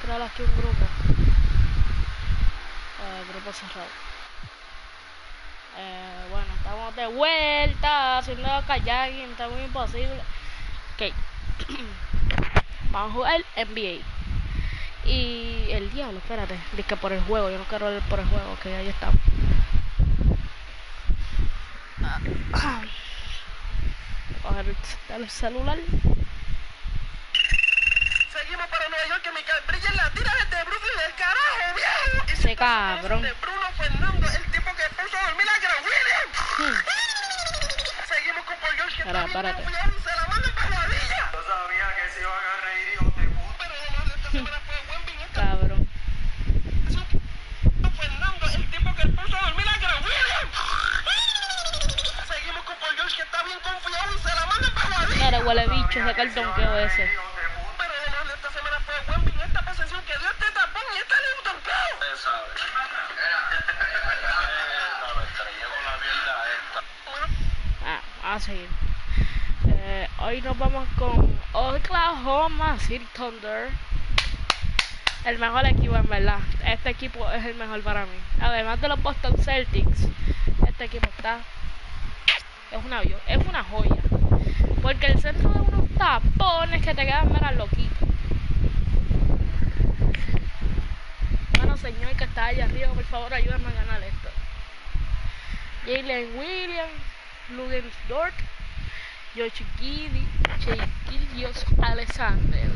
crear aquí un grupo. Grupo cerrado. Bueno, estamos de vuelta haciendo kayaking, está muy imposible. Ok. Vamos a jugar NBA. Y el diablo, espérate. Dice que por el juego, yo no quiero ir por el juego, que ahí estamos. Coger el celular. Seguimos para Nueva York, que Michael Bridges la tira desde Brooklyn, del carajo, viejo. Y se cabrón. De Bruno Fernando, el tipo que puso a dormir a Grant Williams. Seguimos con Paul George, que está bien confiado y se la manda para Guadilla. Yo sabía que se iban a reír, hijo de puta. Pero además de esta semana fue Wemby. Cabrón. Fernando, el tipo que puso a dormir a Grant Williams. Seguimos con Paul George, que está bien confiado y se la manda para Guadilla. Mira, huele bicho, saca el donqueo ese. Pero además de esta semana fue Wemby en esta posesión que dio este tapón y este le donqueo. Usted sabe. Me estrellé con la mierda esta. A seguir. Hoy nos vamos con Oklahoma City Thunder. El mejor equipo, en verdad. Este equipo es el mejor para mí. Además de los Boston Celtics, este equipo es una joya. Porque el centro de unos tapones que te quedan mega loquitos. Bueno, señor que está allá arriba, por favor, ayúdame a ganar esto. Jalen Williams, Lugens Dort, Josh Gillios Alexander.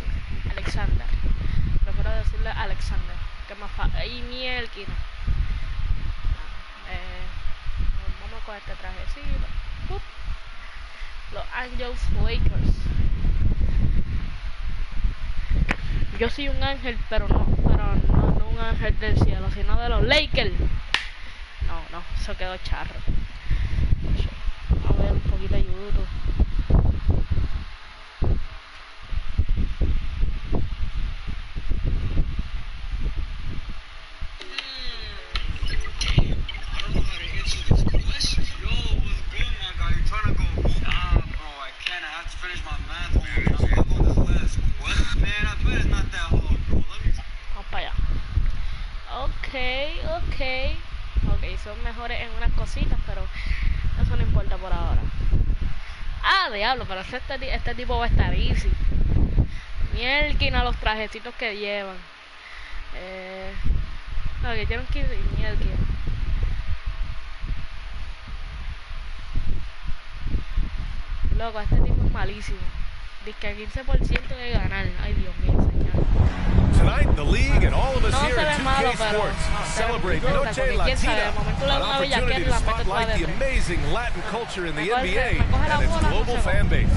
Prefiero decirle Alexander, que más fácil. Y Mielkin. Vamos con este trajecito. Los Angeles Lakers. Yo soy un ángel, pero no un ángel del cielo, sino de los Lakers. No, eso quedó charro. Vamos a ver un poquito de YouTube. Ok, son mejores en unas cositas, pero eso no importa por ahora. Diablo, pero este tipo va a estar easy. Mielkin a los trajecitos que llevan. Que tienen que ir Mielkin. Loco, este tipo es malísimo. Dice que 15% de ganar. Ay, Dios mío, señor. Tonight, the league and all of us here at 2K malo, Sports celebrate Noche Latina, an opportunity to spotlight the amazing Latin culture in the NBA and its global fan base.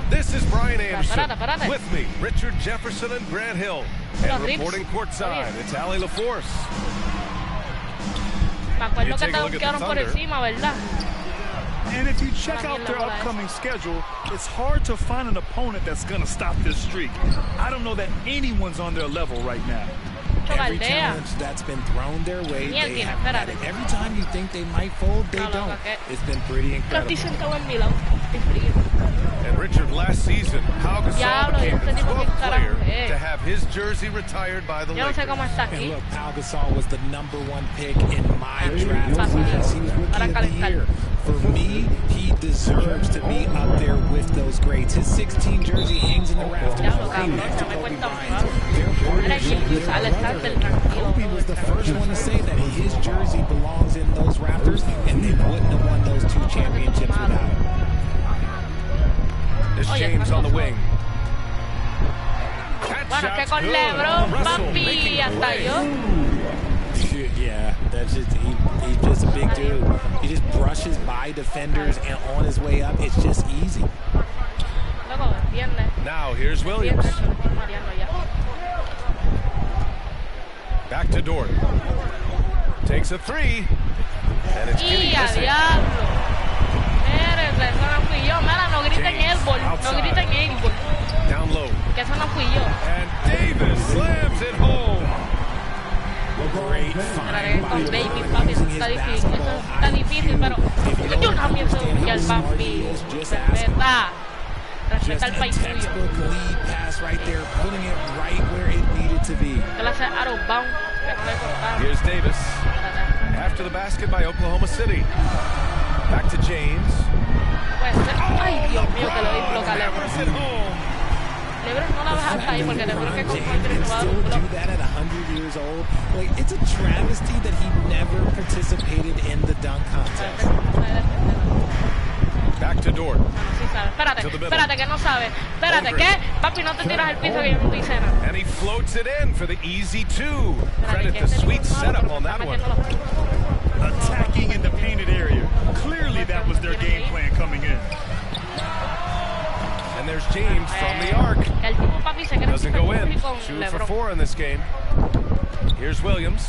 This is Brian Anderson, with me, Richard Jefferson and Grant Hill, and reporting courtside, it's Ali LaForce. Me acuerdo que te donkearon por encima, ¿verdad? And if you check out their upcoming schedule, it's hard to find an opponent that's going to stop this streak. I don't know that anyone's on their level right now. Every challenge that's been thrown their way, they have had it. Every time you think they might fold, they don't. It's been pretty incredible. And Richard, last season, Pau Gasol became the 12th player to have his jersey retired by the Lakers. And look, Pau Gasol was the #1 pick in my draft class. He was Rookie of the Year. For me, he deserves to be up there with those greats. His 16 jersey hangs in the rafters right next to Kobe Bryant. Kobe was the first one to say that his jersey belongs in those rafters, and they wouldn't have won those 2 championships without it. There's James on the wing. Bueno, que con LeBron, papi, hasta yo. Yeah, that's just he's just a big dude. He just brushes by defenders and on his way up, it's just easy. Now here's Williams. Back to Dort. Takes a 3, and it's getting missing. No griten airball, no griten airball. Down low. Que eso no fui yo. And Davis slams it home. Great find by Baby, papi, eso está difícil, pero yo también soy un fiel papi. Respeta al país tuyo. Textbook lead pass right there, putting it right where it needed to be. Clase out of bound, que no le cortaron. Here's Davis. After the basket by Oklahoma City. Back to James. Ay, Dios mío, que lo disloca LeBron. LeBron no la vas hasta ahí porque LeBron que con cualquier no va a dar un block. Do that at 100 years old. Like, it's a travesty that he never participated in the dunk contest. Back to Dort. Espérate, que no sabe. Espérate, ¿qué? Papi, no te tiras al piso que yo no te hice nada. And he floats it in for the easy two. Credit the sweet setup on that one. Attacking in the painted area. Clearly that was their game plan coming in. And there's James from the arc. Doesn't go in. 2 for 4 in this game. Here's Williams.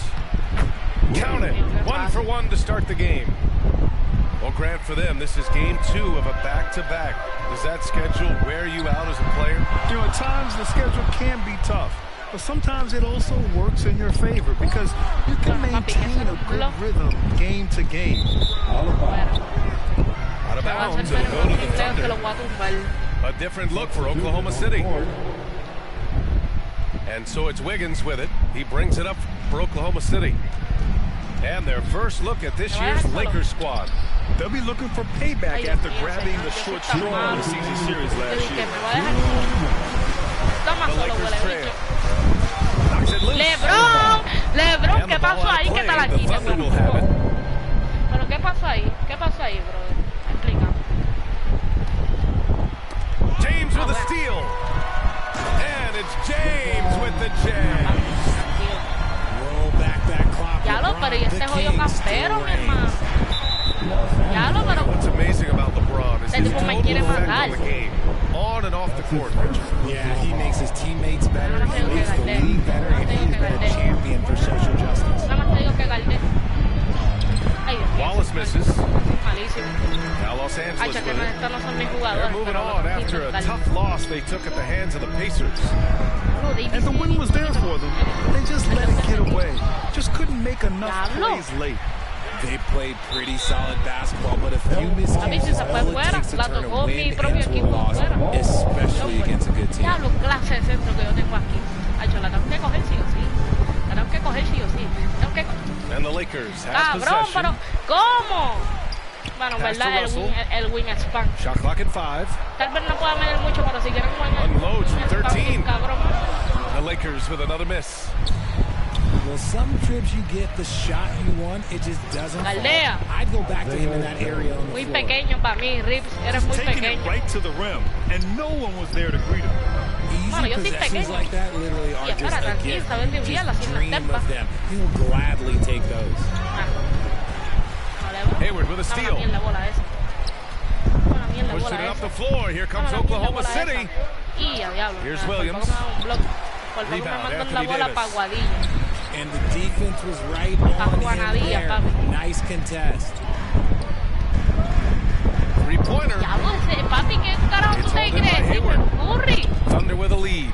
Count it. 1 for 1 to start the game. Well, Grant, for them, this is game 2 of a back-to-back. Does that schedule wear you out as a player? You know, at times the schedule can be tough, but sometimes it also works in your favor because you can maintain a good rhythm game to game. Out of bounds and go to the Thunder. A different look for Oklahoma City. And so it's Wiggins with it. He brings it up for Oklahoma City. And their first look at this year's Lakers squad. They'll be looking for payback after grabbing the short straw in the season series last year. The Lakers trail. Knocks it loose. LeBron, ¿qué pasó ahí? ¿Qué tal aquí? The Thunder will have it. ¿Pero qué pasó ahí? ¿Qué pasó ahí, brother? Explica. James with a steal. And it's James with the jam. Roll back that clock. Ya lo, pero y este jodido campero, mi hermano. Ya lo, pero... What's amazing about LeBron is his total effect on the game, on and off the court. Yeah, he makes his teammates better, he makes the league better, and he's been a champion for social justice. Wallace misses. Malísimo. Now Los Angeles Ay, que with no, it. estos no son mis They're jugadores. moving on after a tough loss they took at the hands of the Pacers. And the win was there for them. They just let it get away. Just couldn't make enough plays late. They played pretty solid basketball, but a few miscues all it takes to turn a win into a loss, especially against a good team. Diablo, clase de centro que yo tengo aquí. Ay, yo la tengo que coger sí o sí. La tengo que coger sí o sí. Tengo que... And the Lakers has Cabrón, possession. pero ¿cómo? Bueno, Pass to verdad, Russell. el wing span. Shot clock at 5. Tal vez no pueda medir mucho, pero si quieren jugar Unloads from 13. cabrón. The Lakers with another miss. Well, some trips you get the shot you want, it just doesn't fall. Galdea. I'd go back to him in that area on the Muy floor. pequeño para mí, Rips. Eres muy Taking pequeño. it right to the rim, and no one was there to greet him. Bueno, Easy yo soy possessions pequeño. like that literally are Y just espérate, a aquí, gift. ¿sabes? De Uriel Just haciendo dream step of them. He'll gladly take those. Hayward with a steal. Pushing it up the floor. Here comes Oklahoma City. Here's Williams. Rebound, Anthony Davis. And the defense was right on him there. Nice contest. Three-pointer. It's holding by Hayward. Thunder with a lead.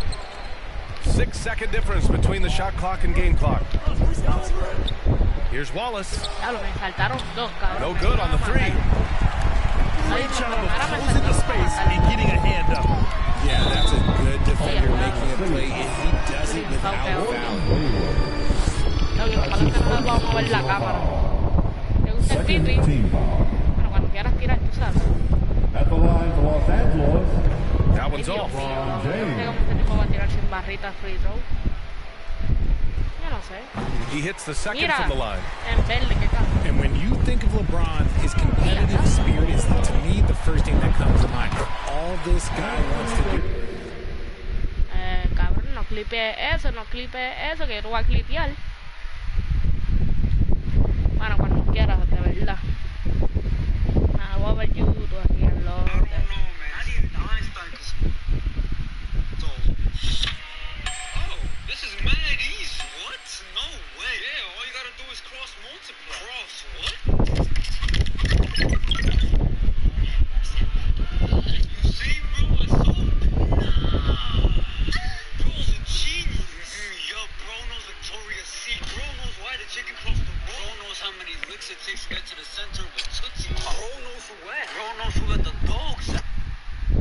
6-second difference between the shot clock and game clock. Here's Wallace. No good on the three. Great job of closing the space and getting a hand up. Yeah, that's a good defender making a play, and he does it without foul. At the line for Los Angeles. That one's off. He hits the second from the line. And when you think of LeBron, his competitive spirit is, to me, the first thing that comes to mind. All this guy wants to do. Cabrón, no clipe eso, que yo no voy a clipear. Bueno, cuando quieras, de verdad. Nada, voy a ver YouTube aquí en los... This is mad easy. What? No way. Yeah, all you gotta do is cross multiply. Cross what? You see, bro, I solved it. Nah. Bro's a genius. Yo, bro knows Victoria's Secret. Bro knows why the chicken crossed the road. Bro knows how many licks it takes to get to the center with Tootsie. Bro knows who what? Bro knows who let the dogs out.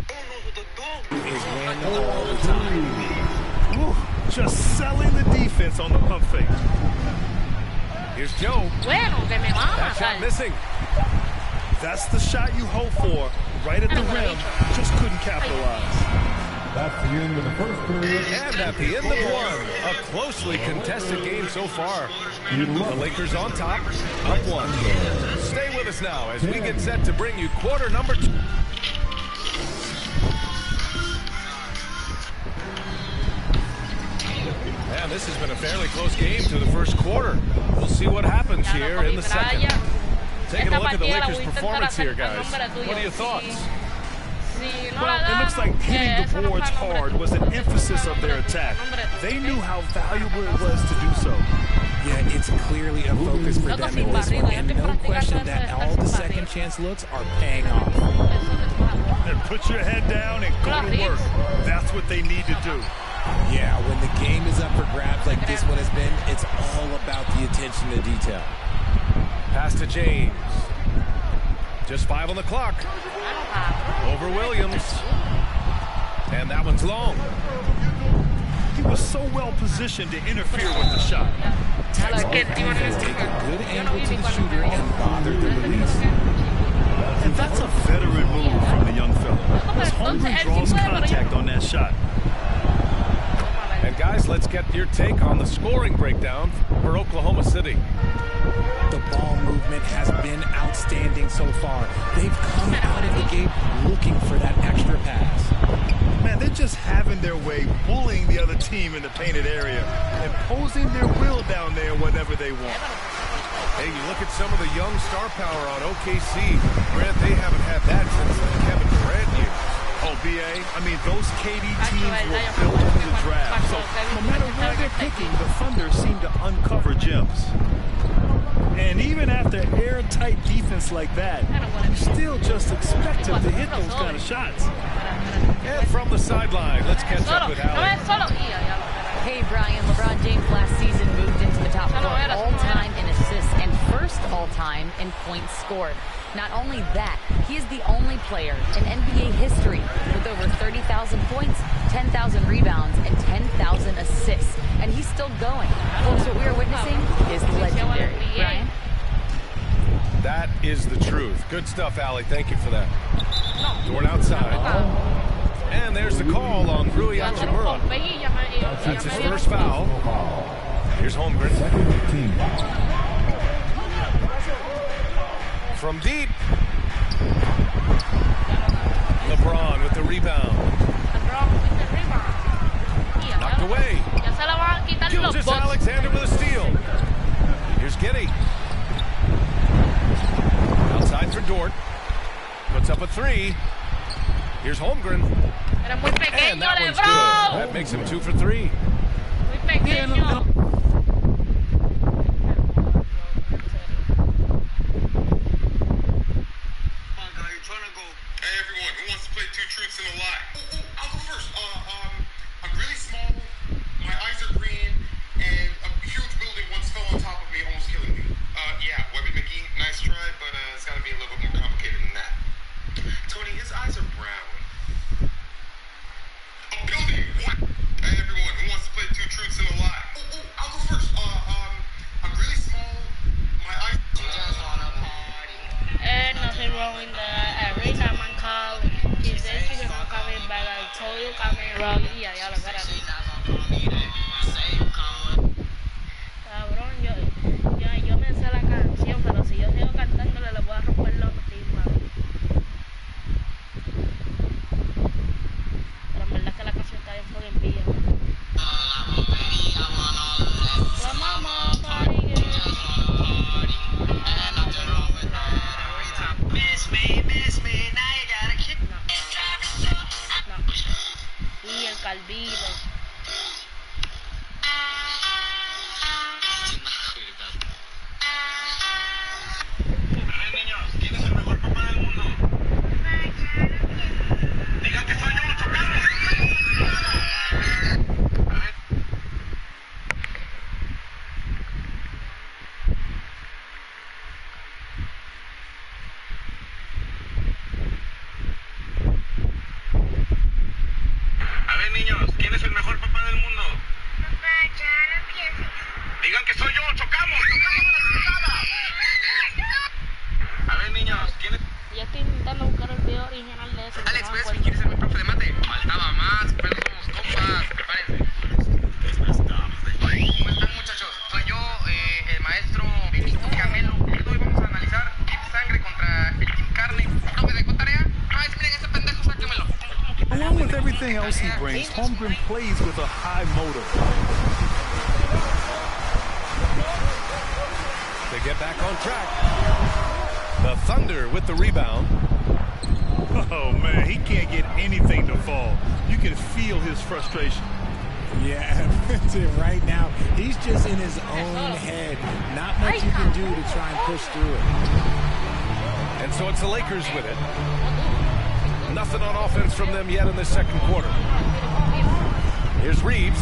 Bro knows what the dog Is winning all the time. Just selling the defense on the pump fake. Here's Joe. Bueno, que me va a That shot matar. missing. That's the shot you hope for, right at the rim. Just couldn't capitalize. That's the end of the first period. And at the end of one, a closely contested game so far. The Lakers on top, up one. Stay with us now as we get set to bring you quarter number 2. And this has been a fairly close game to the first quarter. We'll see what happens here in the second. Taking a look at the Lakers' performance here, guys. What are your thoughts? Well, it looks like hitting the boards hard was an emphasis of their attack. They knew how valuable it was to do so. Yeah, it's clearly a focus for them in this one, and no question that all the second chance looks are paying off. And put your head down and go to work. That's what they need to do. Yeah, when the game is up for grabs like this one has been, it's all about the attention to detail. Pass to James. Just 5 on the clock. Over Williams. And that one's long. He was so well positioned to interfere with the shot. Texas defense take a good angle to the shooter and bother the release. And that's a veteran move from the young fella. As Holmgren draws contact on that shot. And guys, let's get your take on the scoring breakdown for Oklahoma City. The ball movement has been outstanding so far. They've come out of the gate looking for that extra pass. Man, they're just having their way, bullying the other team in the painted area, imposing their will down there whenever they want. Hey, you look at some of the young star power on OKC. Grant, they haven't had that since the Kevin Durant years. Oh, BA, I mean, those KD teams were built for the draft. So no matter where they're picking, the Thunder seem to uncover gems. And even after airtight defense like that, you still just expect him to hit those kind of shots. And from the sideline, let's catch up with Allie. Hey, Brian, LeBron James last season moved into the top 4 all-time in assists and first all-time in points scored. Not only that, he is the only player in NBA history with over 30,000 points, 10,000 rebounds, and 10,000 assists. And he's still going. Folks, what we are witnessing is legendary. Brian? That is the truth. Good stuff, Allie. Thank you for that. Going outside. And there's the call on Rui Hachimura. That's his first foul. Here's Holmgren. From deep. LeBron with the rebound. Knocked away. Gilgeous Alexander with a steal. Here's Giddey. Outside for Dort. Puts up a 3. Here's Holmgren. And that one's good. That makes him 2 for 3. Hey everyone, who wants to play two truths and a lie? I'll go first. I'm really small, my eyes are green, and a huge building once fell on top of me, almost killing me. Yeah, Webby McGee, nice try, but it's gotta be a little bit more complicated than that. Tony, his eyes are brown. A building, what? Hey everyone, who wants to play two truths and a lie? else he brings, Holmgren plays with a high motor. They get back on track. The Thunder with the rebound. Oh, man, he can't get anything to fall. You can feel his frustration. Yeah, right now, he's just in his own head. Not much you can do to try and push through it. And so it's the Lakers with it. Nothing on offense from them yet in the second quarter. Here's Reeves.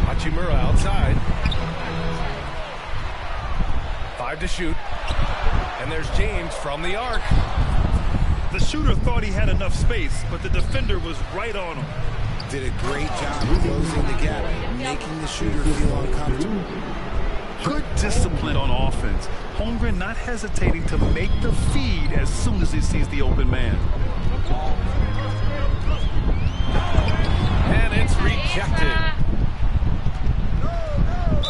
Hachimura outside. 5 to shoot. And there's James from the arc. The shooter thought he had enough space, but the defender was right on him. Did a great job closing the gap, making the shooter feel uncomfortable. Good discipline on offense. Holmgren not hesitating to make the feed as soon as he sees the open man. And it's rejected.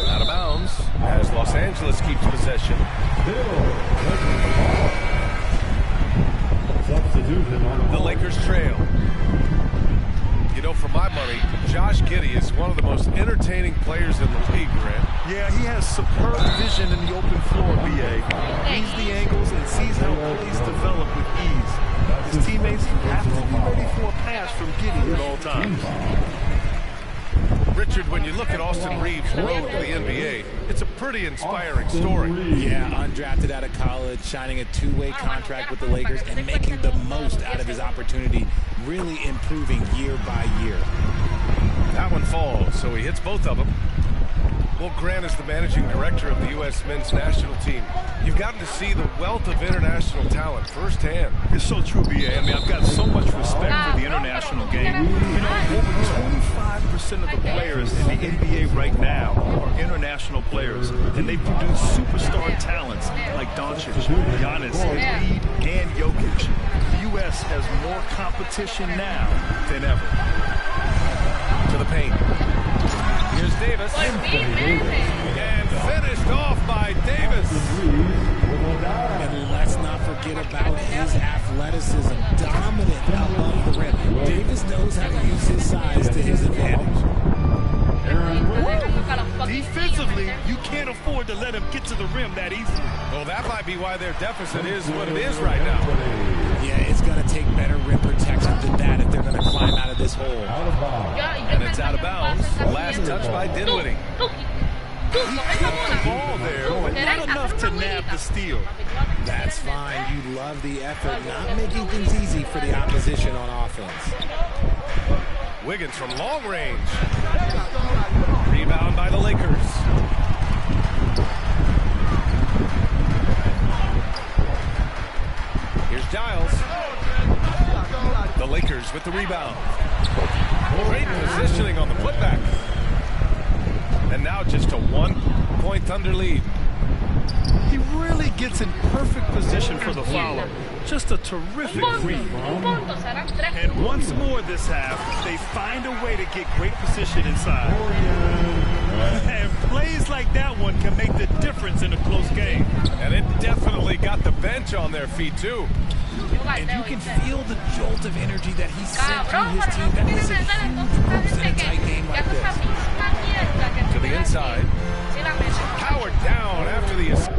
Out of bounds as Los Angeles keeps possession. The Lakers trail. You know, for my money, Josh Giddey is one of the most entertaining players in the league, Grant. Yeah, he has superb vision in the open floor, BA. Reads the angles and sees how plays develop with ease. His teammates have to be ready for a pass from Giddey at all times. Richard, when you look at Austin Reeves' road to the NBA, it's a pretty inspiring story. Yeah, undrafted out of college, signing a two-way contract with the Lakers and making the most out of his opportunity, really improving year by year. That one falls, so he hits both of them. Well, Grant is the managing director of the U.S. men's national team. You've gotten to see the wealth of international talent firsthand. It's so true, BA. I mean, I've got so much respect for the international game. You know, over 25% of the players in the NBA right now are international players, and they produce superstar talents like Doncic, Giannis, Embiid, and Jokic. The U.S. has more competition now than ever. To the paint. Here's Davis. And finished off by Davis. And let's not forget about his athleticism. Dominant above the rim. Davis knows how to use his size to his advantage. Defensively, you can't afford to let him get to the rim that easily. Well, that might be why their deficit is what it is right now. Yeah, it's going to take better rim protection than that if they're going to climb out of this hole. And it's out of bounds. Last touch by Dinwiddie. He kept the ball there, but not enough to nab the steal. That's fine. You love the effort, not making things easy for the opposition on offense. Wiggins from long range. Rebound by the Lakers. Here's Giles. The Lakers with the rebound. Great positioning on the putback. And now just a 1-point Thunder lead. He really gets in perfect position for the follow. Just a terrific read. And once more this half, they find a way to get great position inside. And plays like that one can make the difference in a close game. And it definitely got the bench on their feet, too. And you can feel the jolt of energy that he sent through his team. That is a huge boost in a tight game like this. To the inside. Powered down after the assist.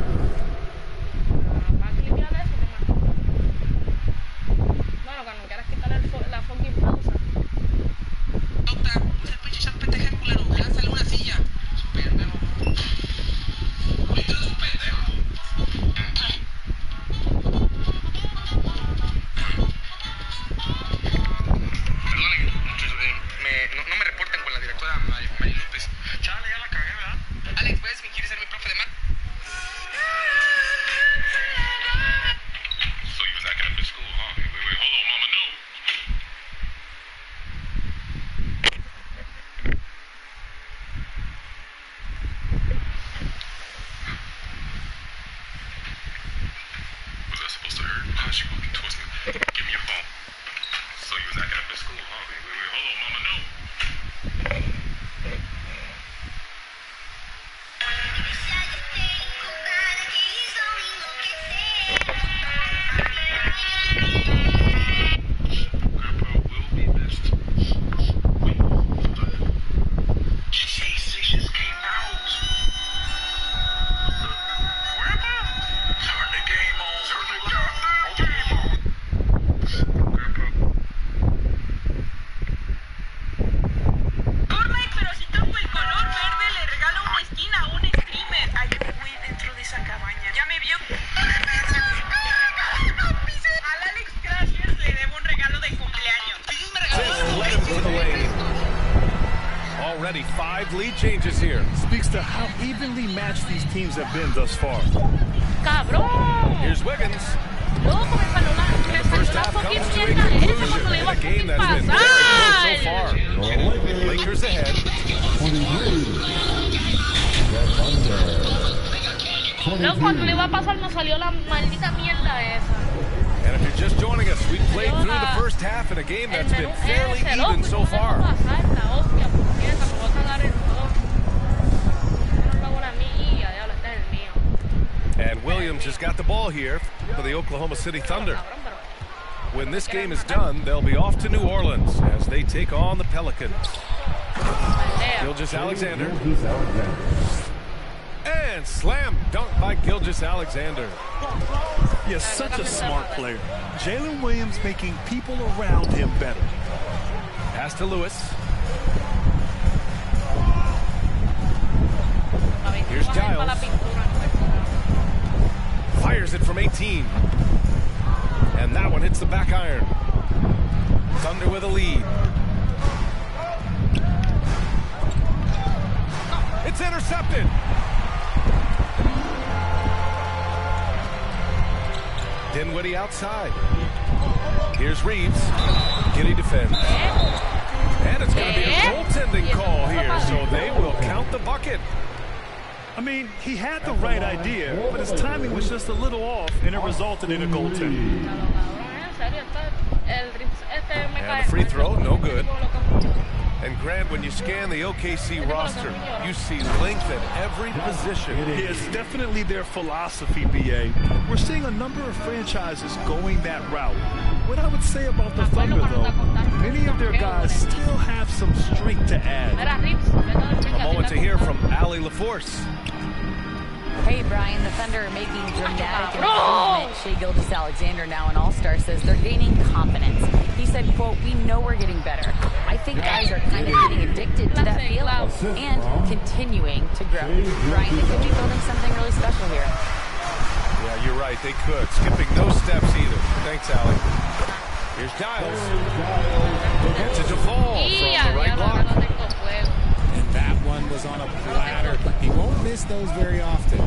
already 5 lead changes here. Speaks to how evenly matched these teams have been thus far. ¡Cabrón! Here's Wiggins. Loco, me salió la First half comes to a conclusion in a game that's been very close so far. Lakers ahead. 23. Luego cuando le iba a pasar nos salió la maldita mierda esa. And if you're just joining us, we've played through the first half in a game that's been fairly even so far. And Williams has got the ball here for the Oklahoma City Thunder. When this game is done, they'll be off to New Orleans as they take on the Pelicans. Gilgeous-Alexander. And slam dunk by Gilgeous-Alexander. Yes, such a smart player. Jalen Williams making people around him better. Pass to Lewis. Here's Giles. Fires it from 18. And that one hits the back iron. Thunder with a lead. It's intercepted. Dinwiddie outside. Here's Reeves. Giddy defends. And it's going to be a goaltending call here, so they will count the bucket. I mean, he had the right idea, but his timing was just a little off, and it resulted in a goaltending. And the free throw, no good. And Grant, when you scan the OKC roster, you see length at every position. It's definitely their philosophy, BA. We're seeing a number of franchises going that route. What I would say about the Thunder, though, many of their guys still have some strength to add. A moment to hear from Allie LaForce. Hey, Brian, the Thunder are making dramatic improvement. Shai Gilgeous-Alexander, now an all-star, says they're gaining confidence. He said, quote, "We know we're getting better. I think guys are kind of getting addicted to that feeling and continuing to grow." Brian, they could be building something really special here. Yeah, you're right. They could. Skipping no steps either. Thanks, Allie. Here's Giles. It's a Duvall from the right block. And that one was on a platter. He won't miss those very often.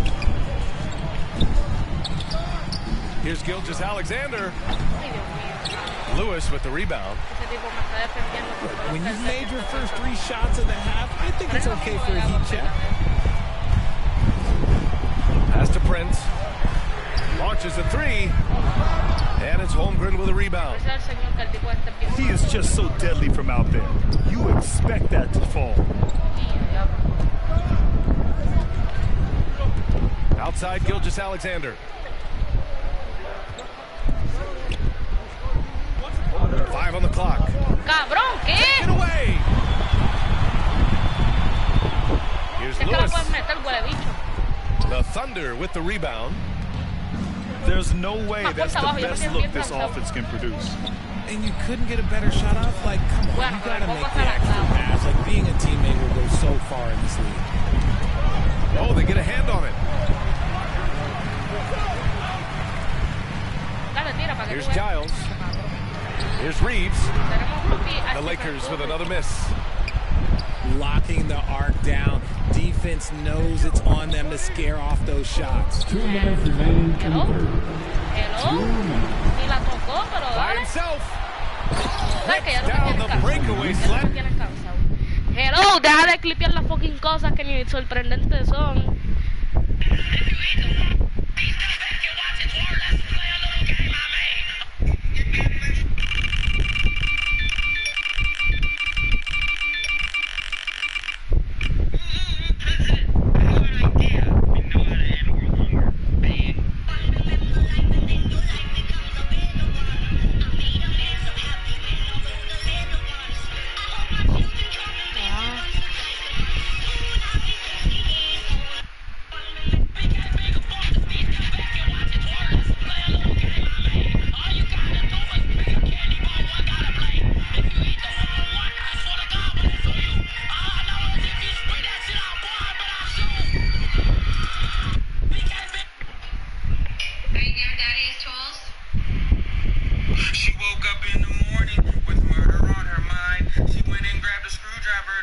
Here's Gilgeous-Alexander. Lewis with the rebound. When you've made your first 3 shots of the half, I think it's okay for a heat check. Pass to Prince. Launches a 3. And it's Holmgren with a rebound. He is just so deadly from out there. You expect that to fall. Outside Gilgeous-Alexander. 5 on the clock. Cabrón, ¿qué? Take it away. Here's Lewis. The Thunder with the rebound. There's no way that's the best look this offense can produce. And you couldn't get a better shot off? Like, come on, you gotta make the extra pass. Like, being a teammate will go so far in this league. Oh, they get a hand on it. Here's Giles. Here's Reeves. The Lakers with another miss. Locking the arc down. Defense knows it's on them to scare off those shots. 2 minutes remaining in the third. By himself. Down the breakaway slam. Hello, deja de clipear las fucking cosas que ni sorprendentes son.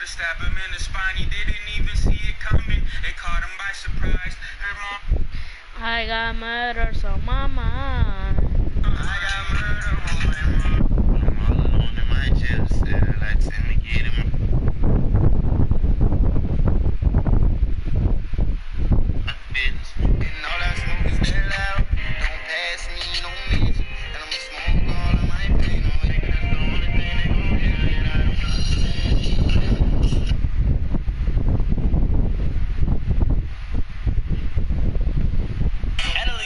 murder, stab him in the spine. He didn't even see it coming. It caught him by surprise. I got murder, so mama. I got murder on my mom. I'm all alone in my jail cell. Lights in the get him. And all that smoke is that loud. Don't pass me no mitch. And I'ma smoke all of my pain away. That's the only thing they gon' hear. And I don't understand.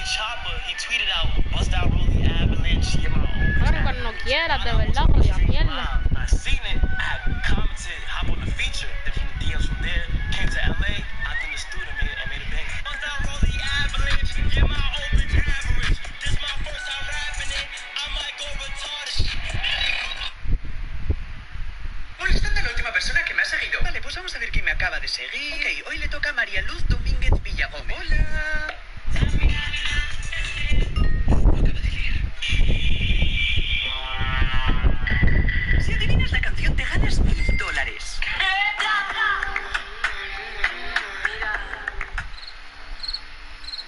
Chopper, he tweeted out, bust out Rolly Avalanche. Claro, cuando no quieras, de verdad, jodida mierda. I seen it, I commented, hop on the feature, then from the DMs from there, came to LA, I in the studio and made a bang. Bust out Rolly Avalanche, get my open average. This my first time rapping it, I might go retarded. Molestando a la última persona que me ha seguido. Vale, pues vamos a ver quién me acaba de seguir. Ok, hoy le toca a María Luz Domínguez Villagómez. Hola. Si adivinas la canción te ganas $1000.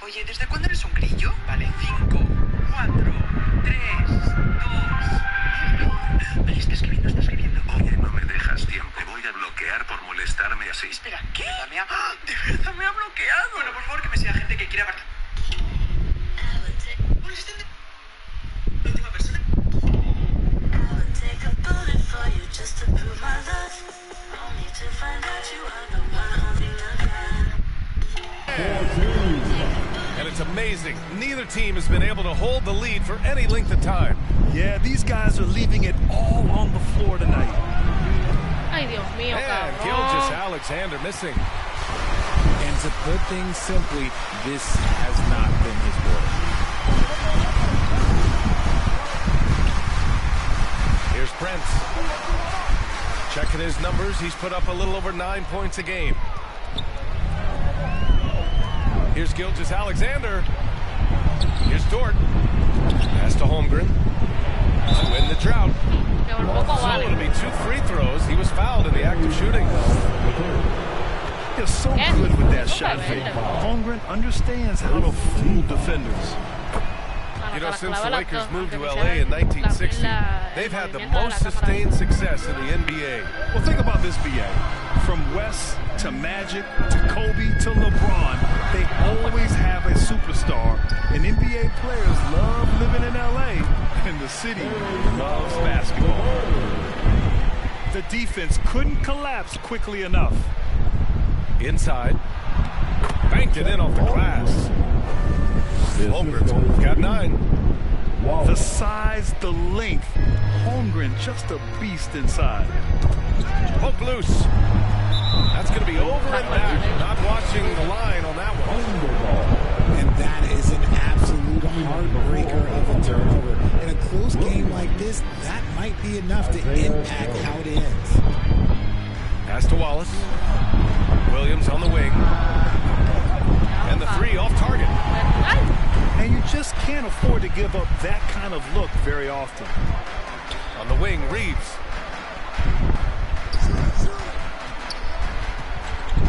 Oye, ¿desde cuándo eres un grillo? Vale, 5, 4, 3, 2, 1. Vale, está escribiendo. Oye, no me dejas tiempo. Te voy a bloquear por molestarme así. Espera, ¿qué? ¿De verdad me ha bloqueado? Bueno, por favor, que me sea gente que quiera apartar. Molestando a la última persona. And it's amazing. Neither team has been able to hold the lead for any length of time. Yeah, these guys are leaving it all on the floor tonight. Ay, Dios mío, And Gilgeous Alexander missing. And to put things simply, this has not been his quarter. Here's Prince. Checking his numbers, he's put up a little over 9 points a game. Here's Gilgeous Alexander. Here's Dort. Pass to Holmgren. To win the drought. So it'll be 2 free throws. He was fouled in the act of shooting. They're so good with that shot fake. Holmgren understands how to fool defenders. You know, since the Lakers moved to LA in 1960, they've had the most sustained success in the NBA. Well, think about this, BA. From West to Magic to Kobe to LeBron, they always have a superstar. And NBA players love living in LA, and the city loves basketball. The defense couldn't collapse quickly enough. Inside. Banked it in off the glass. Holmgren's got 9. The size, the length. Holmgren just a beast inside. Poke loose. That's going to be over and back. Not watching the line on that one. And that is an absolute heartbreaker of a turnover. In a close game like this, that might be enough to impact how it ends. Pass to Wallace. Williams on the wing. And the 3 off target. And you just can't afford to give up that kind of look very often. On the wing, Reeves.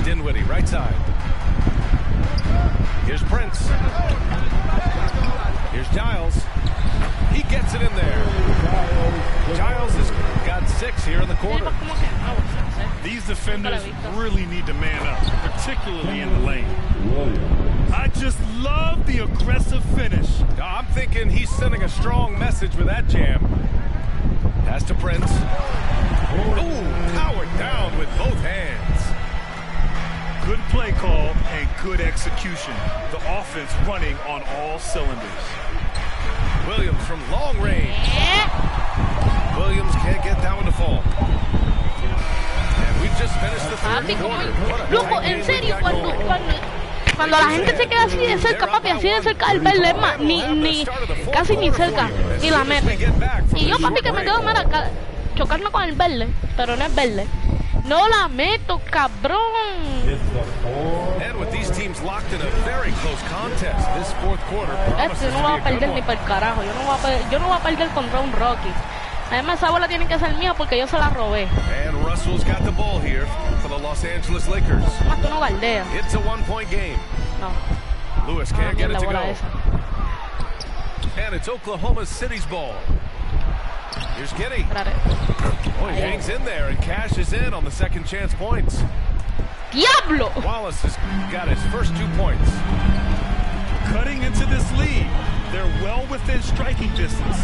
Dinwiddie, right side. Here's Prince. Here's Giles. He gets it in there. Giles has got 6 here in the quarter. These defenders really need to man up, particularly in the lane. I just love the aggressive finish. I'm thinking he's sending a strong message with that jam. Pass to Prince. Ooh, powered down with both hands. Good play call and good execution. The offense running on all cylinders. Williams from long range. Williams can't get that one to fall. And we've just finished the third quarter. Loco, en serio, cuando la gente se queda así de cerca, papi, así de cerca del verde, es más, casi ni cerca, y la mete. Y yo, papi, que me quedo chocando con el verde, pero no es verde. No la meto, cabrón. And with these teams locked in a very close contest, this fourth quarter Yo no voy a perder ni por carajo. Yo no voy a perder contra un Rocky. Además, esa bola tiene que ser mía porque yo se la robé. And Russell's got the ball here for the Los Angeles Lakers. Más tú no galdeas. It's a one-point game. No. Lewis can't get it to go. Esa. And it's Oklahoma City's ball. Here's Giddy. Oh, he hangs in there and cashes in on the second chance points. Diablo! Wallace has got his first 2 points. Cutting into this lead. They're well within striking distance.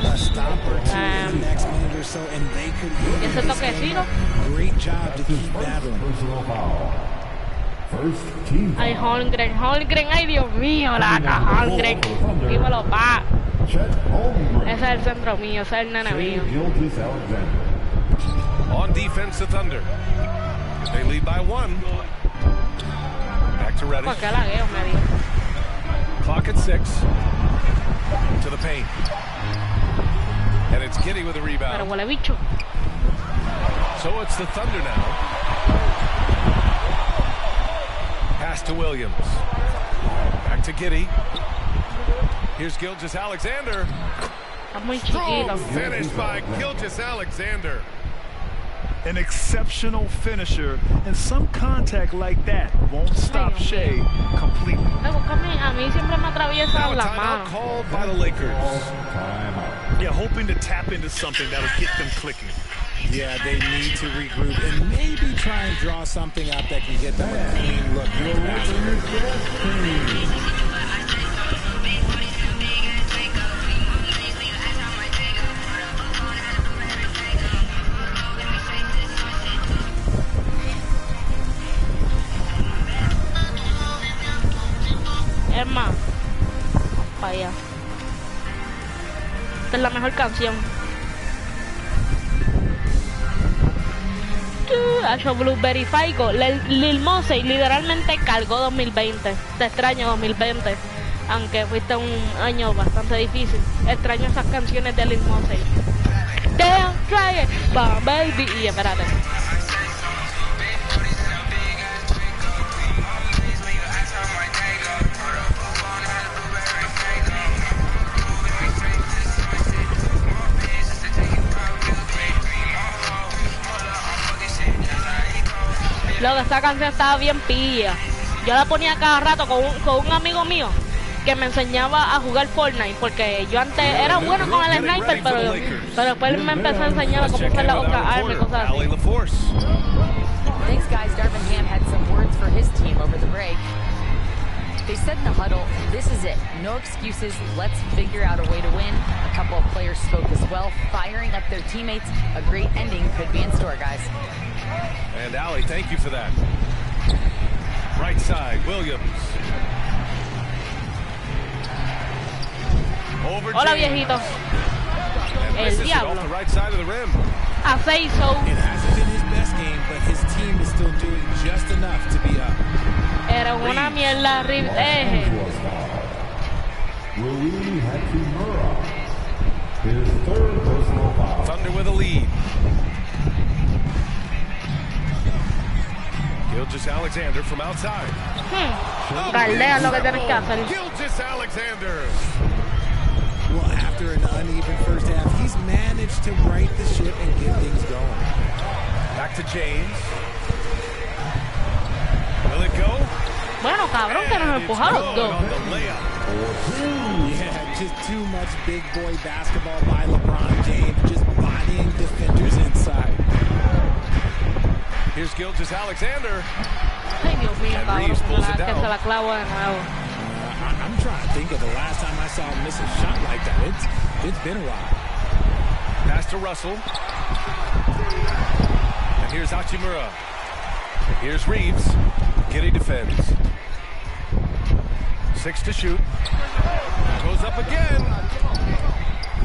A stop or two in the next minute or so, and they could win ese this game. Great job to keep battling. Ay, Holmgren, ay Dios mío, la Holmgren. Dímelo, pa. Ese es el centro mío, ese es el nene mío. On defense, the Thunder. They lead by 1. Back to Reddish. ¿Por qué lagueo, medio? Clock at 6. To the paint. And it's Giddy with a rebound. Pero huele bicho. So it's the Thunder now. Pass to Williams. Back to Giddy. Here's Gilgeous-Alexander. Está muy chiquito. Finish by Gilgeous-Alexander. An exceptional finisher, and some contact like that won't stop Shea completely. A mí siempre me atraviesan las manos. Called by the Lakers. Yeah, hoping to tap into something that'll get them clicking. Yeah, they need to regroup and maybe try and draw something up that can get them a clean look. Es más, para allá. Esta es la mejor canción. Hacho Blueberry Faigo. Lil Mosey literalmente cargó 2020. Te extraño 2020. Aunque fuiste un año bastante difícil. Extraño esas canciones de Lil Mosey. Damn, try it, bomb baby. Y espérate. Luego esta canción estaba bien pilla. Yo la ponía cada rato con un amigo mío que me enseñaba a jugar Fortnite, porque yo antes era bueno con el sniper, pero después me empezó a enseñar cómo usar la otra arma y cosas así. Thanks, guys. Darvin Ham had some words for his team over the break. They said in the huddle, this is it. No excuses. Let's figure out a way to win. A couple of players spoke as well, firing up their teammates. A great ending could be in store, guys. And Allie, thank you for that. Right side, Williams. Over Hola, James. viejito. And El diablo. off the right side of the rim. I say so. It hasn't been his best game, but his team is still doing just enough to be up. Era una mierda. Thunder with a lead. Gilgeous-Alexander from outside. Galdea lo que tienes que hacer. Gilgeous-Alexander. Well, after an uneven first half, he's managed to right the ship and get things going. Back to James. Will it go? Bueno, cabrón, que nos empujaron los dos. Yeah, just too much big boy basketball by LeBron James, just bodying defenders inside. Here's Gilgeous-Alexander. Ay, Dios mío, cabrón, que se la clavo de nuevo. I'm trying to think of the last time I saw him miss a shot like that. It's been a while. Pass to Russell. And here's Hachimura. Here's Reeves. Giddy defends. 6 to shoot. Goes up again.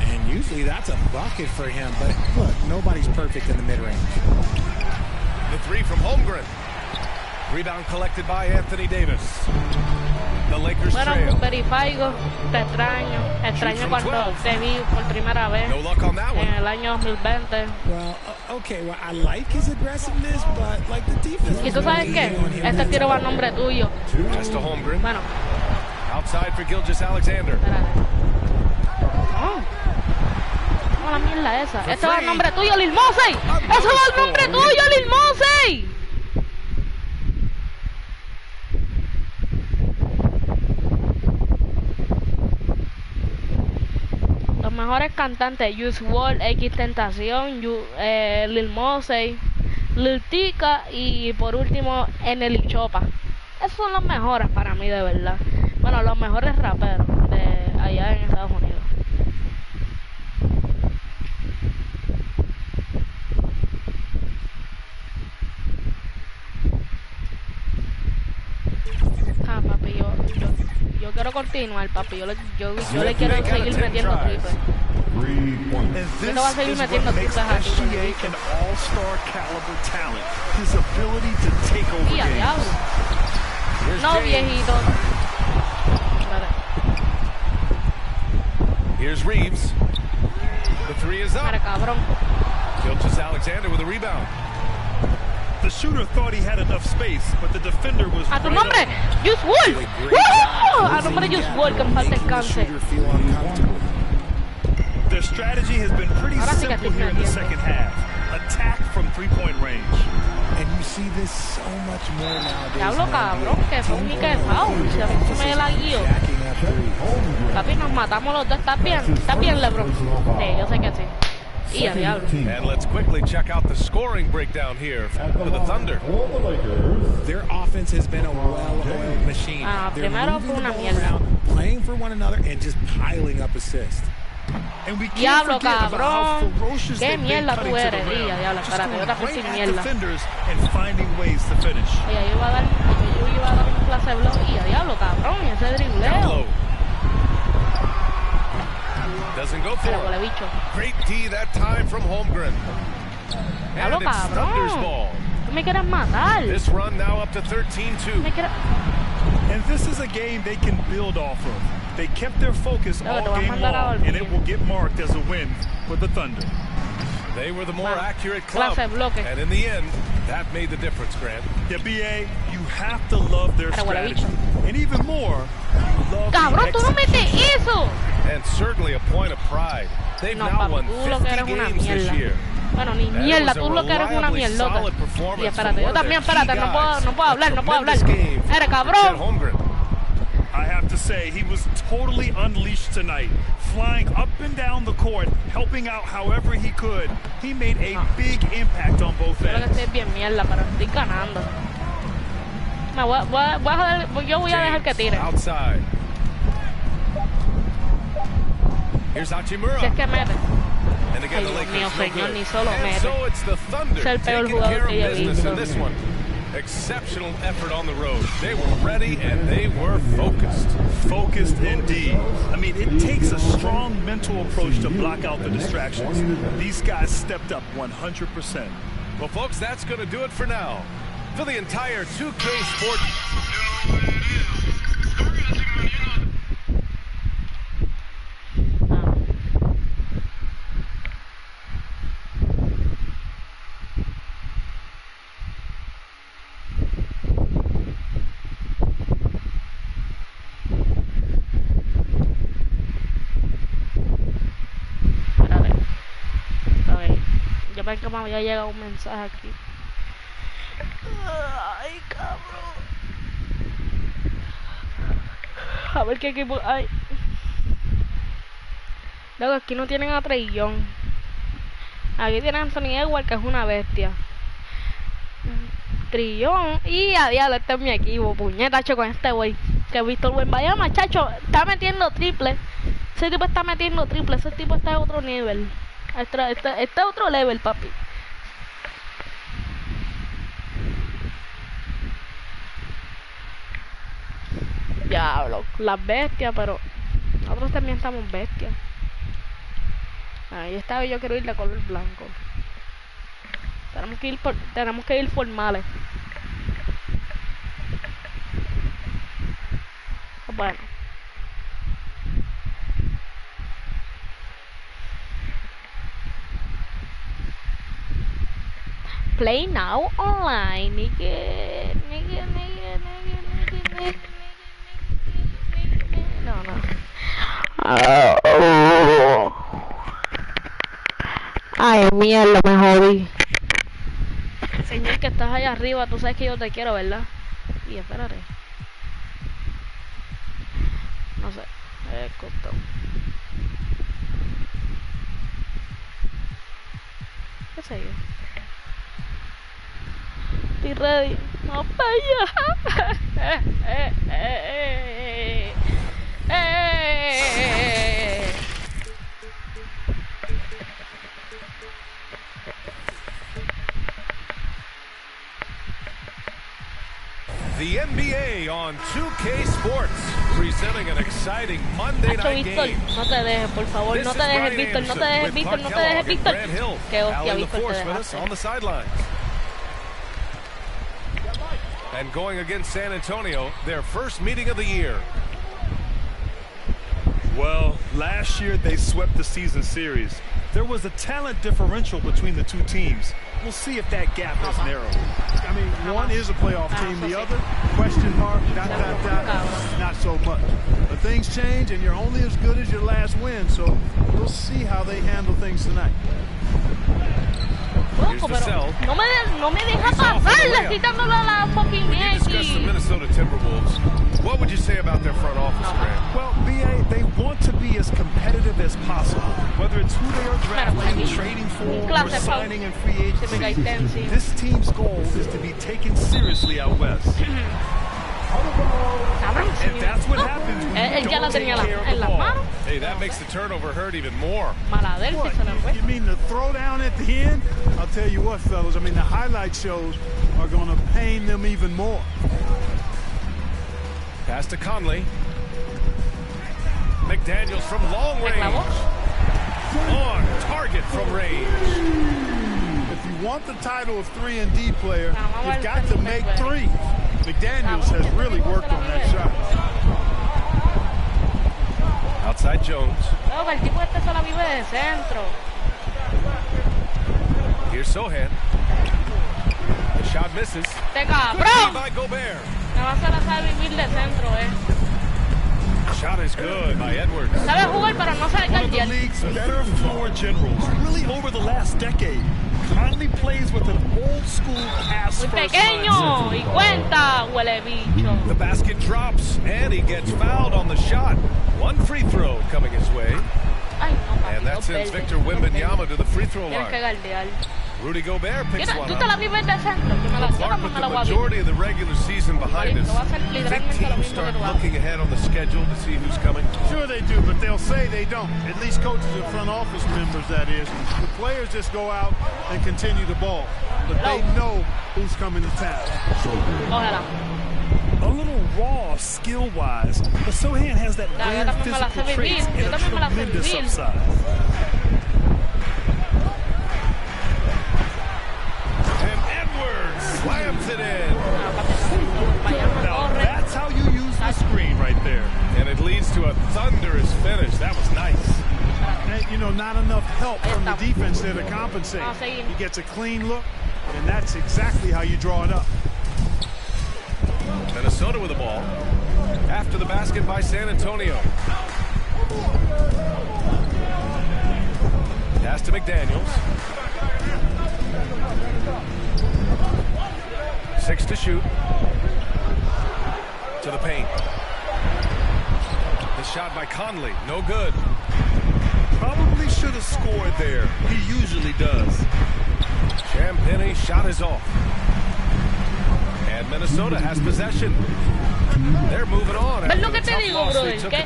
And usually that's a bucket for him. But look, nobody's perfect in the mid-range. The 3 from Holmgren. Rebound collected by Anthony Davis. The Lakers bueno, trail. Blueberry Faigo, te extraño. Extraño cuando te vi por primera vez. No luck on that one. En el año 2020. Well, okay, well, I like his aggressiveness, but like the defense. ¿Y tú sabes qué? Este tiro va a nombre tuyo. Pass to Holmgren. Bueno. Outside for Gilgeous-Alexander. Oh. No, la mierda esa. Este va el nombre tuyo, Lil Mosey. Eso va el nombre tuyo, Lil Mosey. Los mejores cantantes: Juice WRLD, X Tentación, Lil Mosey, Lil Tika y por último Enel Chopa. Esos son los mejores para mí, de verdad. Bueno, los mejores raperos de allá en Estados Unidos. Ah, papi, yo quiero continuar, papi. Yo le quiero seguir metiendo triples. Yo no voy a seguir metiendo triples aquí. Y a diablo. No, viejito. Here's Reeves. The three is up. Mira, cabrón. Gilgeous Alexander with a rebound. The shooter thought he had enough space, but the defender was. A tu nombre, Juice WRLD. A nombre Juice WRLD, que en paz descanse. Their strategy has been pretty simple here in the second half. Attack from three-point range. And you see this so much more nowadays. Diablo, cabrón, que son ni quejados. Si a mí se me la guío. Papi, nos matamos los dos. ¿Estás bien? ¿Estás bien, LeBron? Sí, yo sé que sí. Y a diablo. And let's quickly check out the scoring breakdown here for the Thunder. Their offense has been a well-oiled machine. They're moving the ball around, playing for one another, and just piling up assists. And we Diablo, can't forget about how cabrón. ferocious Qué they've been mierda cutting tú to the eres, rim. diablo, Just espérate, yo going te fui right sin at mierda. defenders and finding ways to finish. Oye, yo iba a dar una clase de blog y a diablo, cabrón, y ese Down dribleo. low. Doesn't go for Mira, huele it. bicho. Great D that time from Holmgren. Diablo, And it's Thunder's cabrón. ball. Tú me quieres matar. This run now up to 13-2. Me quieres... And this is a game they can build off of. They kept their focus Luego te all vas a game mandar a long, dormir. and it will get marked as a win for the Thunder. They were the more Wow. accurate club. Clase de bloque. And in the end, that made the difference, Grant. Yeah, BA, you have to love their Pero huele strategy. bicho. And even more, you love Cabrón, the tú no metes execution. eso. And certainly a point of pride. They've No, now papi, won tú lo que 50 eres una games this mierda. year. Bueno, ni That mierda, was a tú lo que eres una reliably mierdota. solid performance Y espérate, from yo one of también, their espérate, key no puedo guys. hablar, no puedo hablar. A tremendous game Eres for cabrón. Chet Holmgren. I have to say, he was totally unleashed tonight, flying up and down the court, helping out however he could. He made a big impact on both Yo creo que ends. estoy bien mierda, pero estoy ganando. Yo voy a dejar que tire. Outside. Here's Hachimura. Si es que mete. And again, the Ay, Dios Lakers mío, no señor, good. ni solo And mete. so it's the Thunder Es el peor taking jugador care of que yo he business visto. in this one. Exceptional effort on the road. They were ready and they were focused. Focused indeed. I mean, it takes a strong mental approach to block out the distractions. These guys stepped up 100%. Well, folks, that's going to do it for now. For the entire 2K Sport... Ven que me había llegado un mensaje aquí. Ay, cabrón. A ver qué equipo hay. Luego aquí no tienen a Trillón. Aquí tienen a Anthony Edwards, que es una bestia. Trillón. Y a diablo, este es mi equipo. Puñetacho con este güey. Que Víctor Wembanyama, chacho, está metiendo triple. Ese tipo está metiendo triple. Ese tipo está en otro nivel. Está otro level, papi. Diablo, las bestias, pero nosotros también estamos bestias. Ahí está, yo quiero ir de color blanco. Tenemos que ir formales. Bueno. Play now online. No. Ay, mierda, me jodí. Señor, que estás allá arriba, tú sabes que yo te quiero, ¿verdad? Y espérate. No sé, costó. ¿Qué sé yo? Estoy ready. ¡Vamos para allá! The NBA on 2K Sports, presenting an exciting Monday night game. No te dejes, por favor, no te dejes, Víctor, no te dejes, Víctor, no te dejes, Víctor. Que hostia, Víctor, te dejaste. On the sidelines. And going against San Antonio, their first meeting of the year. Well, last year they swept the season series. There was a talent differential between the two teams. We'll see if that gap has narrowed. I mean, one is a playoff team. The other, question mark, not so much. But things change, and you're only as good as your last win. So we'll see how they handle things tonight. Loco, pero no me deja pasar, le estoy dando la fucking discuss the Minnesota Timberwolves. What would you say about their front office, Grant? Well, BA, they want to be as competitive as possible. Whether it's who they are drafting, trading for, or signing in free agency, this team's goal is to be taken seriously out west. And that's what happens when you don't take care of the ball. Hey, that makes the turnover hurt even more. What? You mean the throwdown at the end? I'll tell you what, fellas. I mean, the highlight shows are going to pain them even more. Pass to Conley. McDaniels from long range. On target from range. If you want the title of 3-and-D player, you've got to make threes. McDaniels has really worked on that shot. Outside Jones. Here's Sohan. The shot misses. By Gobert. Shot is good by Edwards. One of the league's better floor generals, really over the last decade. Conley plays with an old-school pass-first mindset. The basket drops, and he gets fouled on the shot. One free throw coming his way. And that sends Victor Wembanyama to the free throw line. Rudy Gobert picks one up. Clark, with the majority of the regular season behind us, do you think teams start looking ahead on the schedule to see who's coming? Sure they do, but they'll say they don't. At least coaches and front office members, that is. The players just go out and continue the ball. But they know who's coming to town. A little raw skill-wise, but Sohan has that rare physical traits and a tremendous upside. And Edwards slams it in. Now that's how you use the screen right there. And it leads to a thunderous finish. That was nice. And, you know, not enough help from the defense there to compensate. He gets a clean look, and that's exactly how you draw it up. Minnesota with the ball. After the basket by San Antonio. Pass to McDaniels. 6 to shoot. To the paint. The shot by Conley. No good. Probably should have scored there. He usually does. Champagny shot is off. And Minnesota has possession. They're moving on. ¿Ves lo que te digo, brother? Que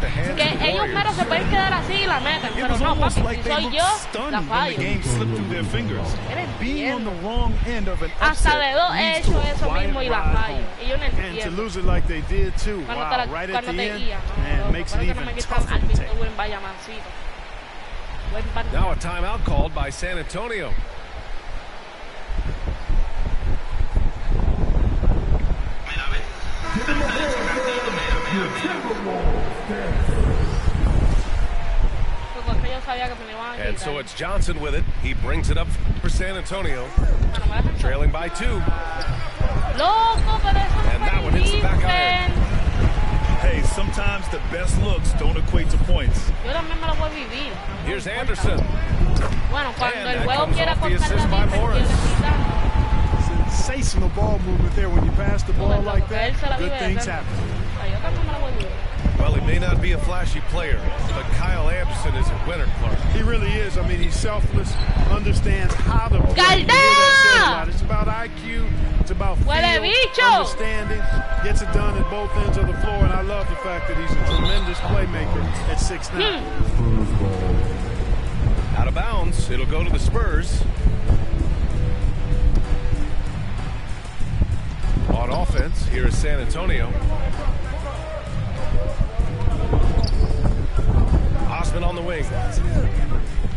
ellos meros se pueden quedar así y la meten, pero no, papi, si soy yo, la fallo. Hasta de dos he hecho eso mismo y la fallo. Y yo no entiendo. And to lose it like they did too. Wow, right at the end, and makes it even tougher to take. Now a timeout called by San Antonio. And so it's Johnson with it. He brings it up for San Antonio. Trailing by 2. And that one hits the back iron. Hey, sometimes the best looks don't equate to points. Here's Anderson. Bueno, cuando el juego quiera cortar la defensa, sensational ball movement there when you pass the ball like that. Good things happen. Well, he may not be a flashy player, but Kyle Anderson is a winner, Clark. He really is. I mean, he's selfless, understands how to play. It's about IQ. It's about feel, understanding. Gets it done at both ends of the floor, and I love the fact that he's a tremendous playmaker at 6'9". Out of bounds. It'll go to the Spurs. On offense, here is San Antonio. Osman on the wing.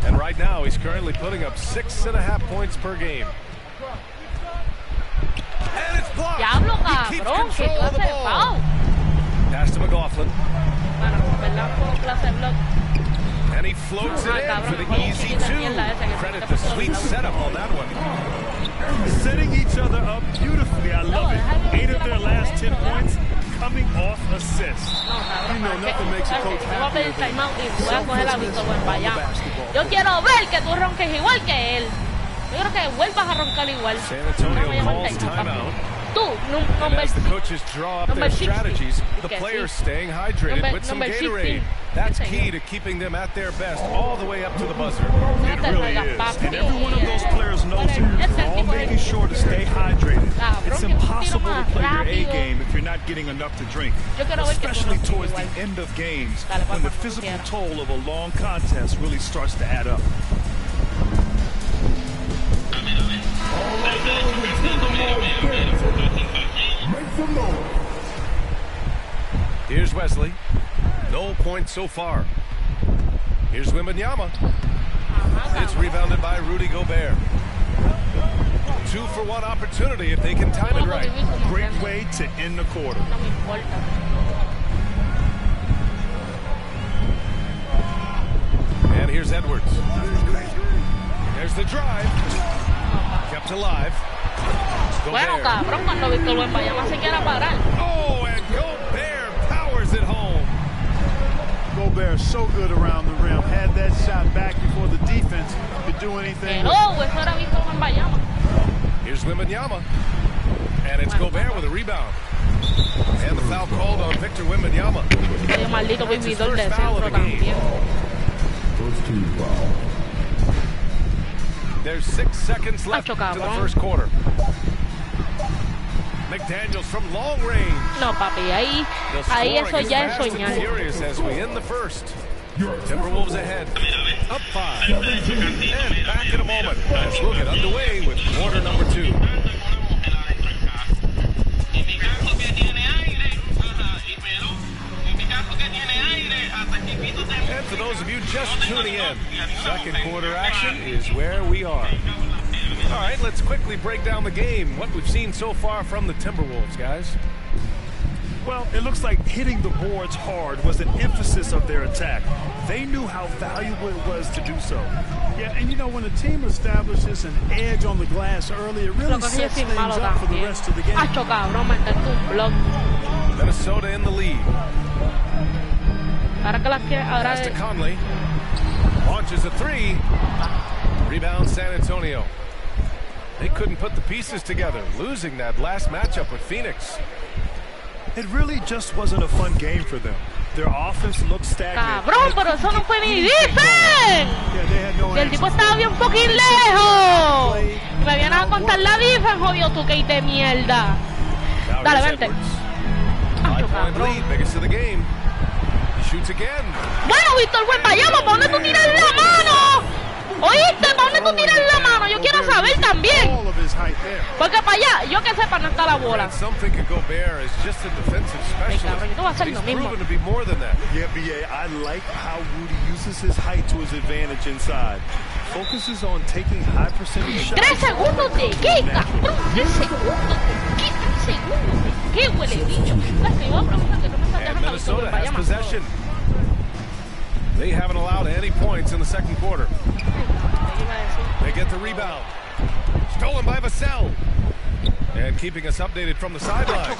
And right now, he's currently putting up 6.5 points per game. And it's blocked. He keeps control of the ball. Pass to McLaughlin. And he floats it in for the easy two. Credit the sweet setup on that one. Setting each other up beautifully. I love it. 8 of their last 10 points coming off assists. You know, nothing makes a coach happier than yo quiero ver que tú ronques igual que él. Yo creo que vuelvas a roncar igual. San Antonio calls timeout. And as the coaches draw up their strategies, the players staying hydrated with some Gatorade. That's key to keeping them at their best all the way up to the buzzer. It really is. And every one of those players knows it. They're all making sure to stay hydrated. It's impossible to play your A game if you're not getting enough to drink, especially towards the end of games when the physical toll of a long contest really starts to add up. Here's Wesley. No points so far. Here's Wembanyama. It's rebounded by Rudy Gobert. 2-for-1 opportunity if they can time it right. Great way to end the quarter. And here's Edwards. There's the drive. Kept alive. Bueno, cabrón, cuando Víctor Wembanyama se quiera parar. Oh, and Gobert powers it home. Gobert so good around the rim. Had that shot back before the defense could do anything. Eso era Víctor Wembanyama. Here's Wembanyama. And it's Gobert with a rebound. And the foul called on Victor Wembanyama. Maldito vividor de centro también. First team foul. There's 6 seconds left to the first quarter. McDaniels from long range. No, papi, ahí eso ya es soñar. Furious as we end the first. Timberwolves ahead, up 5. And back in a moment as we'll get underway with quarter number 2. And for those of you just tuning in, second quarter action is where we are. All right, let's quickly break down the game. What we've seen so far from the Timberwolves, guys. Well, it looks like hitting the boards hard was an emphasis of their attack. They knew how valuable it was to do so. Yeah, and you know, when a team establishes an edge on the glass early, it really sets things up for the rest of the game. Minnesota in the lead. Pass to Conley. Launches a 3. Rebound San Antonio. They couldn't put the pieces together, losing that last matchup with Phoenix. It really just wasn't a fun game for them. Their offense looked stagnant. Cabrón, pero eso no fue mi defense. Y el tipo estaba bien fucking lejos. Y me vienen a contar la defense, jodido tu que de mierda. Dale, vente. Biggest of the game. Shoots again. Bueno, Víctor Wembanyama, ¿para dónde tú tiras la mano? ¿Oíste? ¿Para dónde tú tiras la mano? Yo quiero saber también. Porque para allá, yo que sepa, no está la bola. Something could go bare as just a defensive specialist. He's proven to be more than that. Yeah, BA, I like how Rudy uses his height to his advantage inside. Focuses on taking high percentage shots. 3 segundos de qué, cabrón. 3 segundos de qué. 3 segundos de qué, huele bicho. Te iba a preguntar que no me estás dejando Minnesota has possession. They haven't allowed any points in the second quarter. They get the rebound. Stolen by Vassell. And And keeping us updated from the sideline.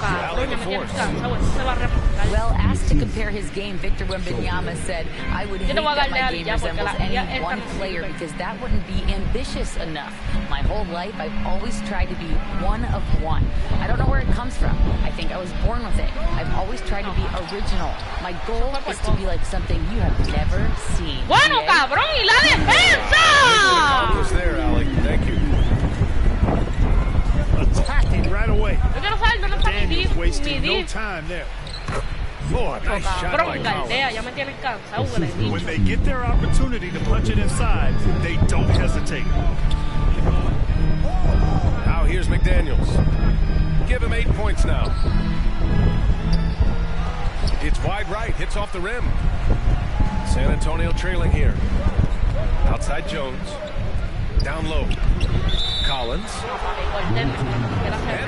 Well, asked to compare his game, Victor Wembanyama said, I would hate that my game resembles any one player because that wouldn't be ambitious enough. My whole life, I've always tried to be one of one. I don't know where it comes from. I think I was born with it. I've always tried to be original. My goal is to be like something you have never seen. Bueno, cabrón, y la defensa. Was there, Alec. Thank you. Attacking right away. Yo quiero saber dónde está Daniels wasting no time there. Oh, nice shot by Galdea, ya me tienes cansado, huele bicho. When they get their opportunity to punch it inside, they don't hesitate. Now here's McDaniels. Give him 8 points now. It's wide right, hits off the rim. San Antonio trailing here. Outside Jones. Down low. Collins. And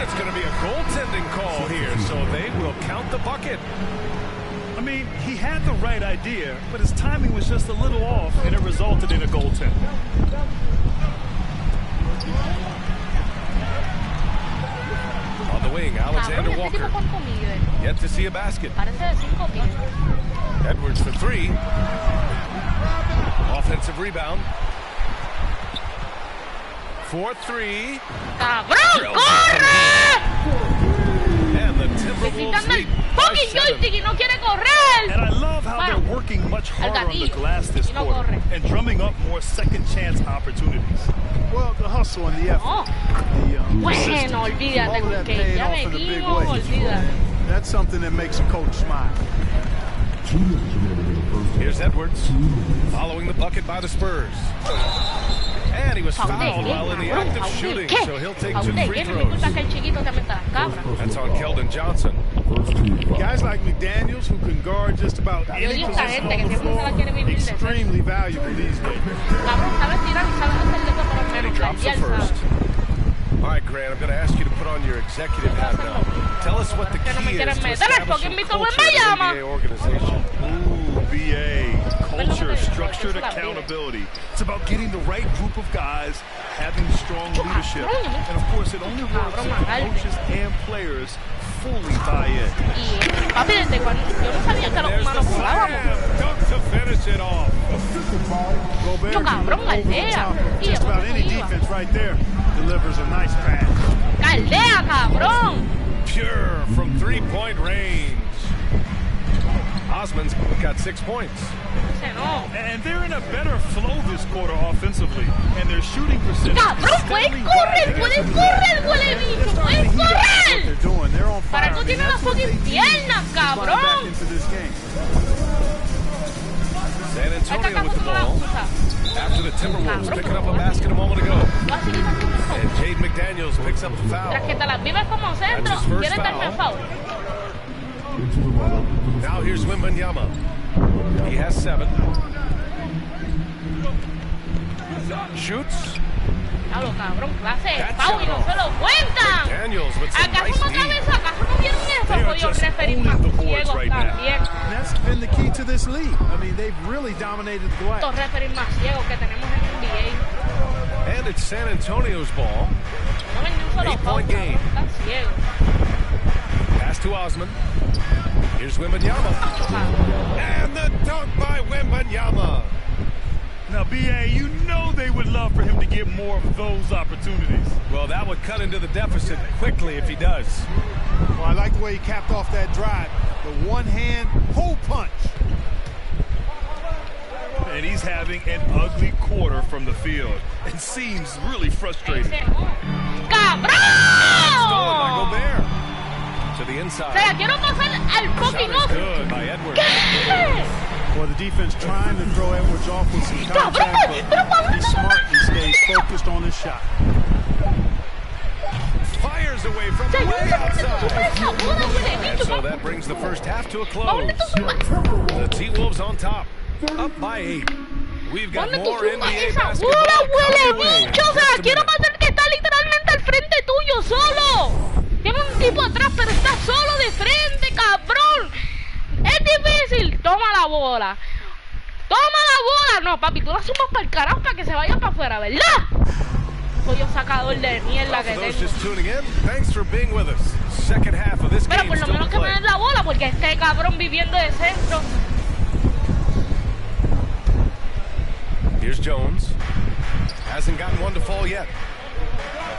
it's going to be a goaltending call here, so they will count the bucket. I mean, he had the right idea, but his timing was just a little off, and it resulted in a goaltend. On the wing, Alexander Walker. Yet to see a basket. Edwards for 3. Offensive rebound. 4-3. ¡Cabrón, corre! And the Timberwolves lead by 7. Y no quiere correr. And I love how they're working much harder on the glass this quarter and drumming up more second chance opportunities. Well, the hustle and the effort. Bueno, olvídate, que ya venimos, olvídate. That's something that makes a coach smile. Here's Edwards, following the bucket by the Spurs. And he was fouled while in the act of shooting, so he'll take 2 free throws. That's on Keldon Johnson. Guys like McDaniels, who can guard just about any position on the floor, extremely valuable these days. And he drops the first. All right, Grant, I'm going to ask you to put on your executive hat now. Tell us what the key is to establishing culture in the NBA organization. Ooh, BA. Culture, structured accountability. It's about getting the right group of guys, having strong leadership. And, of course, it only works if the coaches and players fully buy in. There's the slam dunk to finish it off. Just about any defense right there delivers a nice pass. Galdea, cabrón. Pure from 3-point range. Osman's got 6 points. And they're in a better flow this quarter offensively. And their shooting percentage ¡Cabrón, puedes correr, huele bicho! ¡Puedes correr! Para eso tiene las fucking piernas, cabrón. San Antonio with the ball. After the Timberwolves picking up a basket a moment ago. And Jade McDaniels picks up a foul. Tras que te las vives como centro, ¿quieres darme foul? Now here's Wembanyama. He has 7. Shoots. Hablo, cabrón, clase de foul y no se lo cuentan. ¿Acaso no cabeza? ¿Acaso no vieron eso? Podido referir más ciegos también. That's been the key to this league. I mean, they've really dominated the glass. Estos referir más ciegos que tenemos en NBA. And it's San Antonio's ball. No ven ni un solo 8-point game. Están ciegos. Pass to Osman. Here's Wembanyama. And the dunk by Wembanyama. Now, BA, you know they would love for him to get more of those opportunities. Well, that would cut into the deficit quickly if he does. Well, I like the way he capped off that drive. The one-hand hole punch. And he's having an ugly quarter from the field. It seems really frustrating. ¡Cabrón! Stolen by Gobert. To the inside. Se la quiero pasar al fucking off. Good by Edwards. Well, the defense trying to throw Edwards off with some contact, but he's smart and stays focused on his shot. Fires away from way outside. So that brings the first half to a close. The T-Wolves on top, up by 8. We've got more NBA basketball coming away. O sea, quiero pasar que está literalmente al frente tuyo, solo. Tiene un tipo atrás, pero está solo de frente, cabrón. Es difícil. Toma la bola. Toma la bola. No, papi, tú la sumas para el carajo para que se vaya para afuera, ¿verdad? jodido sacador de mierda que tengo. Pero por lo menos que me den la bola, porque este cabrón viviendo de centro. Here's Jones. Hasn't gotten one to fall yet.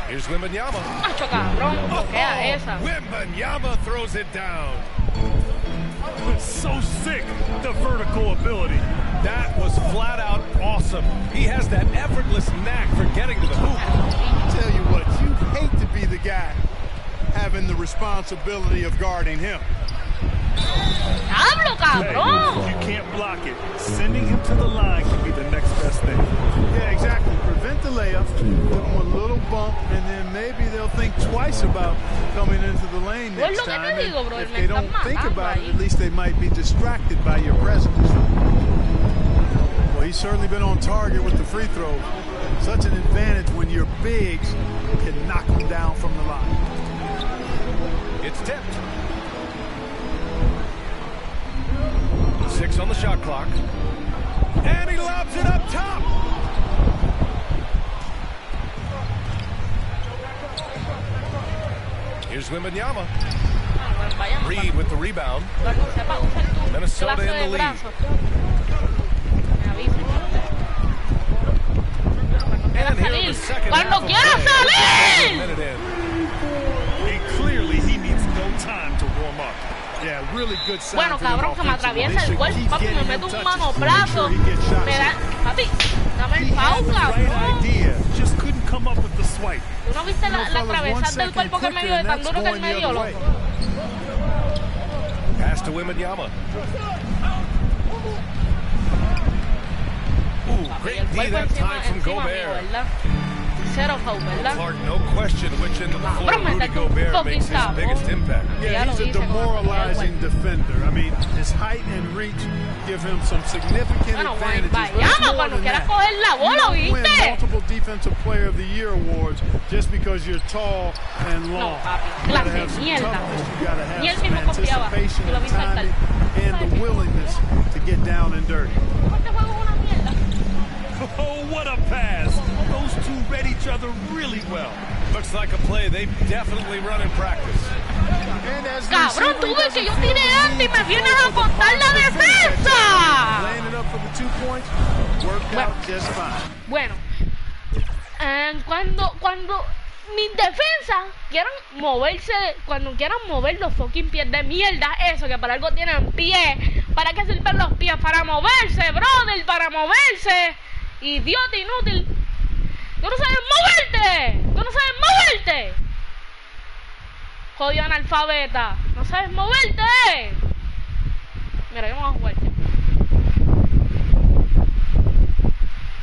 Here's Wembanyama. Macho cabrón, bloquea esa. Wembanyama throws it down. It's so sick, the vertical ability. That was flat out awesome. He has that effortless knack for getting to the hoop. I'll tell you what, you hate to be the guy having the responsibility of guarding him. ¡Hablo, cabrón! Hey, you can't block it. Sending him to the line can be the next best thing. Yeah, exactly. Prevent the layup, give them a little bump, and then maybe they'll think twice about coming into the lane next time. And if they don't think about it, at least they might be distracted by your presence. Well, he's certainly been on target with the free throws. Such an advantage when your bigs can knock them down from the line. It's tipped. 6 on the shot clock. And he lobs it up top. Here's Wembanyama. Reed with the rebound. Minnesota in the lead. And here in the second half of play. And clearly he needs no time to warm up. Yeah, really good sign. Bueno, cabrón, que me atraviesa el cuerpo, papi, me mete un manobrazo. Me da, papi, dame el foul, cabrón. Just couldn't come up with the swipe. ¿Tú no viste la atravesada del cuerpo que me dio de tan duro que él me dio, loco? Pass to Wembanyama. Ooh, great D that time from Gobert. Cero foul, ¿verdad? Clark, no question which end of the floor Rudy Gobert makes his biggest impact. Yeah, he's a demoralizing defender. I mean, his height and reach give him some significant advantages. Vayamos cuando quieras coger la bola, ¿viste? Win multiple Defensive Player of the Year awards just because you're tall and long. No, papi, clase, mierda. You gotta have Ni él some mismo confiaba. anticipation Yo lo vi and saltar. timing and the willingness to get down and dirty. Este juego es una mierda. Oh, what a pass. Those two read each other really well. Looks like a play they've definitely run in practice. Cabrón, tú ves que yo tiré antes y me vienes a contar la defensa. Bueno, cuando mis defensas quieran moverse, cuando quieran mover los fucking pies de mierda, eso que para algo tienen pie, ¿para qué sirven los pies? Para moverse, brother, para moverse. Idiota inútil. ¡Tú no sabes moverte! ¡Tú no sabes moverte! Jodido analfabeta. ¡No sabes moverte! Mira, yo vamos a jugar.